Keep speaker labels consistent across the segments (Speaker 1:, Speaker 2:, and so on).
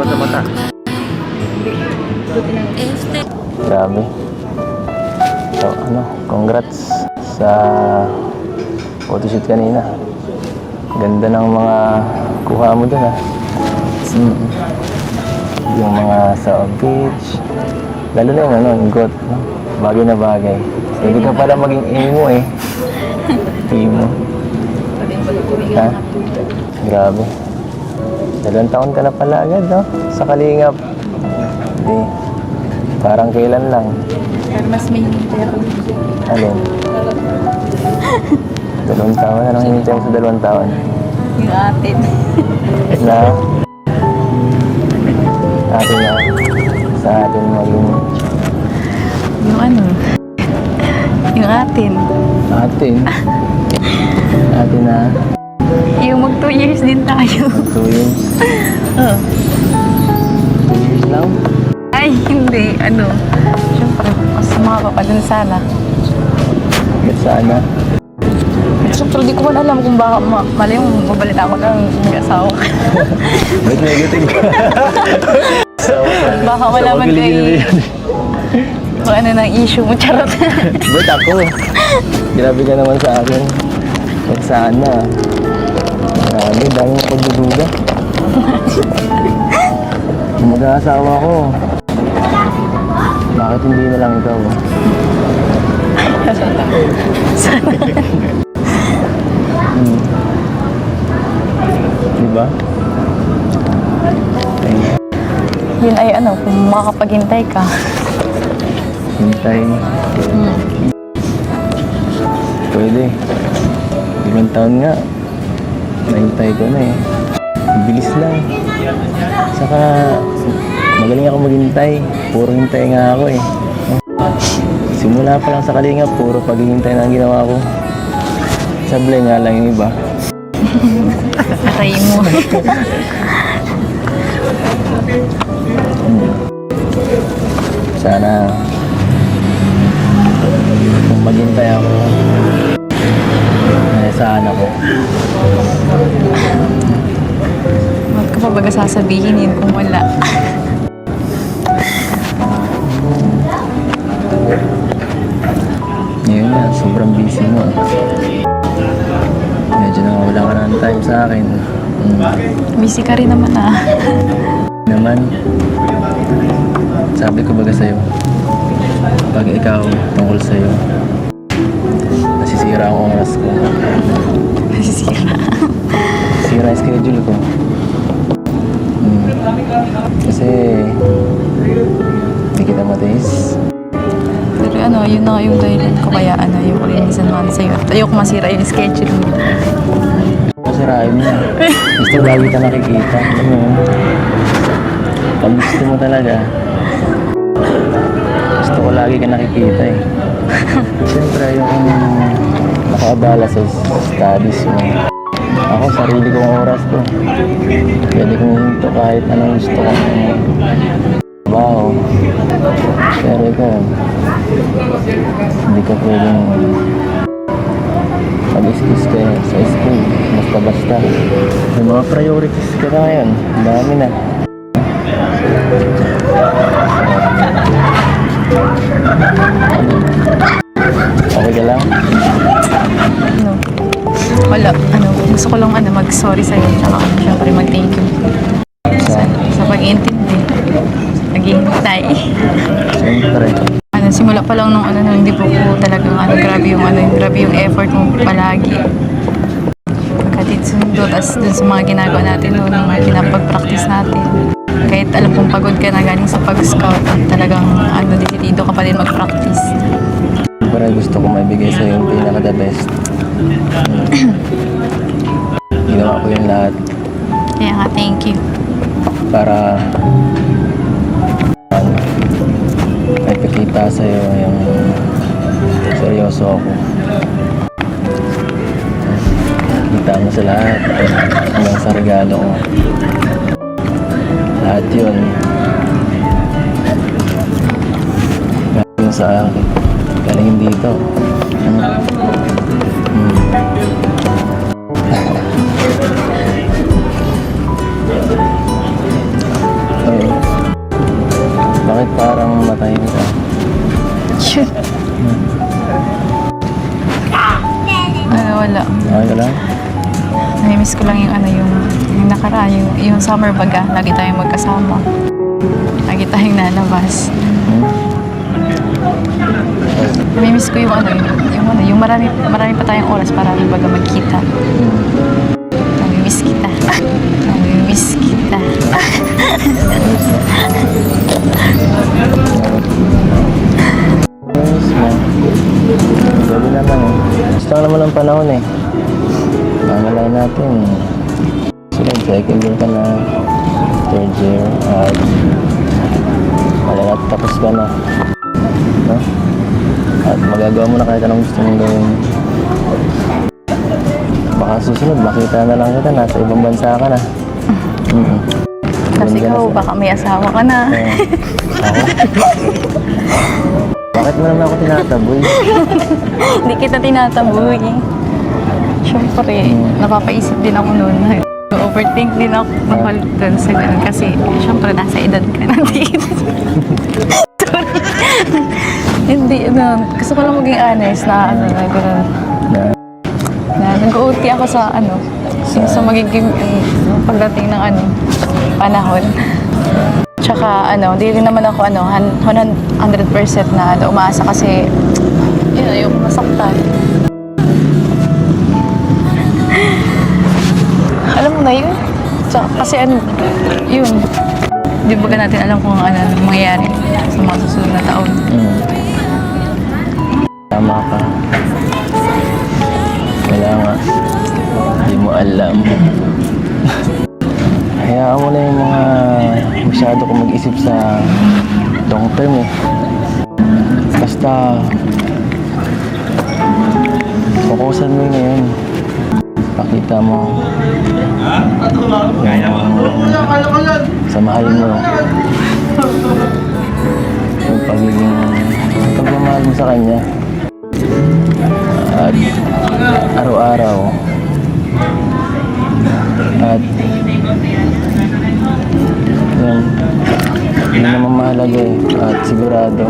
Speaker 1: ba sa mata? Grabe. So, congrats sa photoshoot kanina. Ganda ng mga kuha mo dun, ha? Yung mga sa beach. Lalo na yung got, no? Bagay na bagay. Hindi ka pala maging emo, eh. Emo. Ha? Grabe. 2 taon ka na pala agad, no? Sa Kalingap. Hindi. Parang kailan lang.
Speaker 2: Pero mas may hinintay ako.
Speaker 1: Alin? 2 taon? Anong hinintay mo sa 2 taon?
Speaker 2: Yung atin.
Speaker 1: Na? Atin na. Sa atin maging...
Speaker 2: Yung yung atin.
Speaker 1: Atin? Atin na.
Speaker 2: Yung mag 2 years din tayo.
Speaker 1: 2 years?
Speaker 2: Oo.
Speaker 1: 2 years lang?
Speaker 2: Ay, hindi. Siyempre, mas sumama pa dun sana.
Speaker 1: Ba't sana?
Speaker 2: Siyempre, di ko man alam kung baka mali yung mabalita ko ng mag-asawa ka.
Speaker 1: Ba't negative ka?
Speaker 2: Baka malaman ko kung ano ng issue mo, charot.
Speaker 1: Ba't ako? Grabe ka naman sa akin. Ba't sana? Grabe, dami mo pagdududa. Mag-aasawa ko. Bakit hindi na lang ikaw?
Speaker 2: Sana.
Speaker 1: Diba?
Speaker 2: Yun ay kung makapaghintay ka.
Speaker 1: Hintay. Pwede. 5 taon nga. Nahintay ko na eh. Bilis lang. Saka, magaling ako maghintay. Puro hintay nga ako eh. Simula pa lang sa Kalingap, puro paghihintay na ang ginawa ko. Sablay nga lang yung iba.
Speaker 2: Aray mo.
Speaker 1: Sana kung maghintay ako, saan ako.
Speaker 2: Ba't ka pa baga sasabihin yun kung wala?
Speaker 1: Ngayon na, sobrang busy mo. Medyo nawawala ka na ng time sa akin.
Speaker 2: Busy ka rin naman
Speaker 1: Naman, sabi ko baga sa'yo, pag ikaw tungkol sa'yo, nasisira ang oras ko.
Speaker 2: Nasisira.
Speaker 1: Sira ang schedule ko. Kasi, hindi kita matiis.
Speaker 2: Pero yun na yung dahilan ko kaya yung linisan naman sa'yo. Ayoko masira yung schedule mo.
Speaker 1: Masirahin mo. Gusto lagi ka nakikita. Pag gusto mo talaga, gusto ko lagi ka nakikita eh. Siyempre, yung nakaabala sa studies mo. Ako, sarili kong oras ko. Pwede kong hinto kahit anong gusto ko. Trabaho. Pero ikaw, hindi ka pwedeng mag-excuse ka sa school. Basta-basta. May mga priorities ka na ngayon. Ang dami na. Okay ka lang?
Speaker 2: Wala. Gusto ko lang mag-sorry sa'yo. Tsaka syempre mag-thank you. Sa pag-iintindi. Nag-iintay.
Speaker 1: Siyempre.
Speaker 2: Simula pa lang nung hindi po talagang grabe yung effort mo palagi. Pagkatid sundo, tas dun sa mga ginagawa natin nung pinapag-practice natin. Kahit alam kong pagod ka na galing sa pag-scout, talagang disidido ka pa din mag-practice.
Speaker 1: Siyempre gusto ko maibigay sa'yo yung pinaka-the best. Ginawa ko yung lahat.
Speaker 2: Kaya nga, thank you.
Speaker 1: Para may pakita sa'yo yung seryoso ako. Kita mo sa lahat hanggang sa regalo ko. Lahat yun galing sa akin. Galing dito.
Speaker 2: Namiss ko lang yung ano, yung nakaraan, yung summer baga. Lagi tayong magkasama. Lagi tayong nalabas. Namimiss ko yung ano, yung marami pa tayong oras para baga magkita. Namimiss kita. Namimiss kita.
Speaker 1: Yes, man. Gabi naman eh. Gusto naman ang panahon eh. Mamalay natin. Sila, second year ka na. Third year. At wala na, tapos ka na. No? At magagawa mo na kahit anong gusto mong gawin. Baka susunod, makita na lang kita. Nasa ibang bansa ka na.
Speaker 2: Kasi ikaw, baka may asawa ka na.
Speaker 1: Ako? Bakit mo naman ako tinataboy?
Speaker 2: Hindi kita tinataboy. Siyempre, napapaisip din ako noon. Overthink din ako dun sa ganun. Kasi, siyempre, nasa edad ka na din. Hindi, gusto ko lang maging honest na, na gano'n. Na nag-OT ako sa, sa magiging, pagdating ng, panahon. Tsaka, hindi rin naman ako, 100% na umaasa kasi, yun, ayoko masaktan. Alam mo na yun? Tsaka, kasi yun, di ba natin alam kung ano mangyayari sa mga susunod na taon.
Speaker 1: Tama ka. Wala nga. Hindi mo alam. Hayaan mo na yung mga masyado ko mag-isip sa long term eh. Basta fokusan mo yun ngayon. Pakita mo samahin mo yung pagmamahal mo sa kanya at araw-araw at yan, yun naman mahalaga eh, at sigurado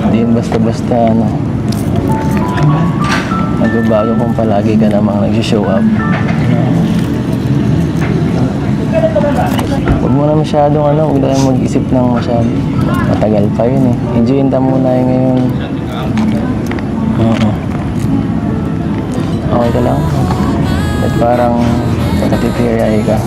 Speaker 1: hindi yung basta-basta magbabago kung palagi ka namang nag-show up. Huwag mo na masyadong huwag tayong mag-isip ng masyado. Matagal pa yun eh. Enjoyin ta muna yung ngayon. Okay ka lang? At parang nakatitiray ka.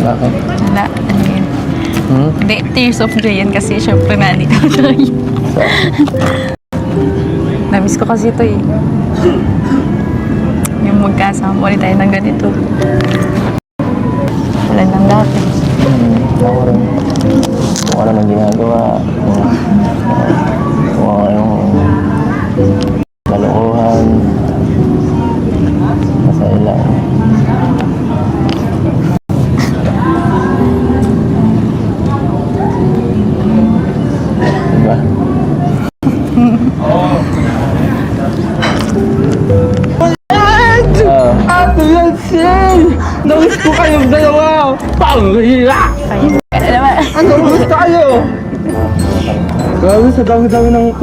Speaker 1: Bakit?
Speaker 2: Wala, yun. Hindi, tears of joy yan kasi syempre nandito siya. Namiss ko kasi ito eh. Yung magkasama ulit tayo ng ganito. Wala nang dati.
Speaker 1: Ako rin. Kung ano nang ginagawa. Kung ano yung kalokohan. Masaya lang. Diba?
Speaker 3: Ate Yancy! Namiss ko kayong dalawa! Panghira! Ano, gusto kayo? Grabe, sa dami-dami ng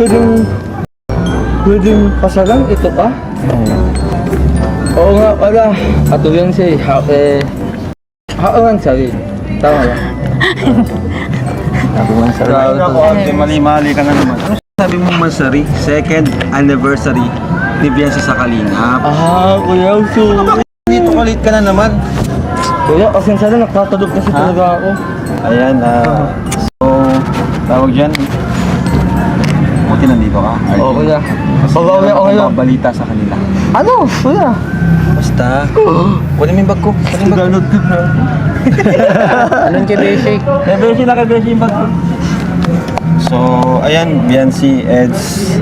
Speaker 3: pwedeng pasalang, ito pa? Oo nga pala, Ate Yancy, Haoransari. Tama ba?
Speaker 1: Sabi mo sa
Speaker 3: Grabe
Speaker 4: Ako, ate, mali-mali ka na naman. Ano sabi mo, Mansari? Second anniversary ni Bianca sa Kalingap.
Speaker 3: Kuya Uso.
Speaker 4: Dito kalit ka na naman.
Speaker 3: Kuya, pasensya na, nagtatulog kasi talaga ako.
Speaker 4: Ayan, so, tawag dyan. Buti nandito ka.
Speaker 3: Oo, kuya. Pag-uwi ako ngayon.
Speaker 4: Balita sa kanila.
Speaker 3: Ano, kuya?
Speaker 4: Basta, kunin mo yung bag ko. Kunin yung bag ko.
Speaker 1: Anong kay Beshi?
Speaker 4: Beshi na kay Beshi yung bag ko. So, ayan, Biancy, Eds.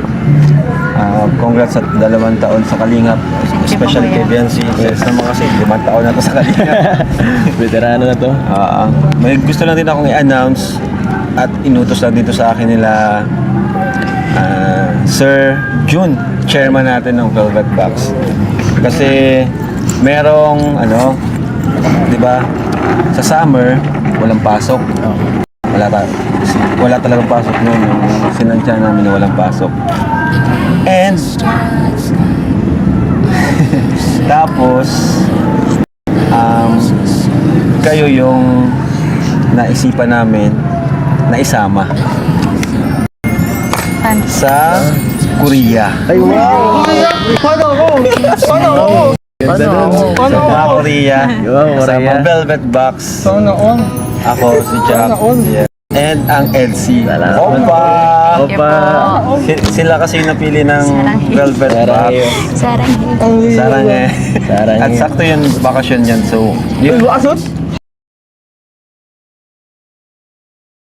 Speaker 4: Congrats sa 2 taon sa Kalingap. Especially kay Biancy. Eds naman kasi 5 taon na to sa Kalingap.
Speaker 1: Veterano na to.
Speaker 4: May gusto lang din akong i-announce at inutos lang dito sa akin nila Sir June, chairman natin ng Velvet Box. Kasi merong di ba, sa summer walang pasok. wala talagang pasok noon. Yung sinantya namin na walang pasok. And tapos kayo yung naisipan namin na isama sa Korea.
Speaker 3: Ay, wow! Paano ako?
Speaker 4: Sa Korea.
Speaker 1: Wow,
Speaker 4: Kasama
Speaker 1: Korea.
Speaker 4: Velvet Box.
Speaker 3: Sana on.
Speaker 4: Ako, si Jack. Yeah. And ang Elsie.
Speaker 1: Salamat.
Speaker 4: Opa!
Speaker 2: Thank you po.
Speaker 4: Sila kasi yung napili ng
Speaker 2: Saranghe.
Speaker 4: Velvet Box.
Speaker 1: Saranghe.
Speaker 2: Sarang
Speaker 3: Ang
Speaker 4: Saranghe.
Speaker 1: Saranghe.
Speaker 4: At sakto yun, bakasyon yan. So,
Speaker 3: Uy, bakasot?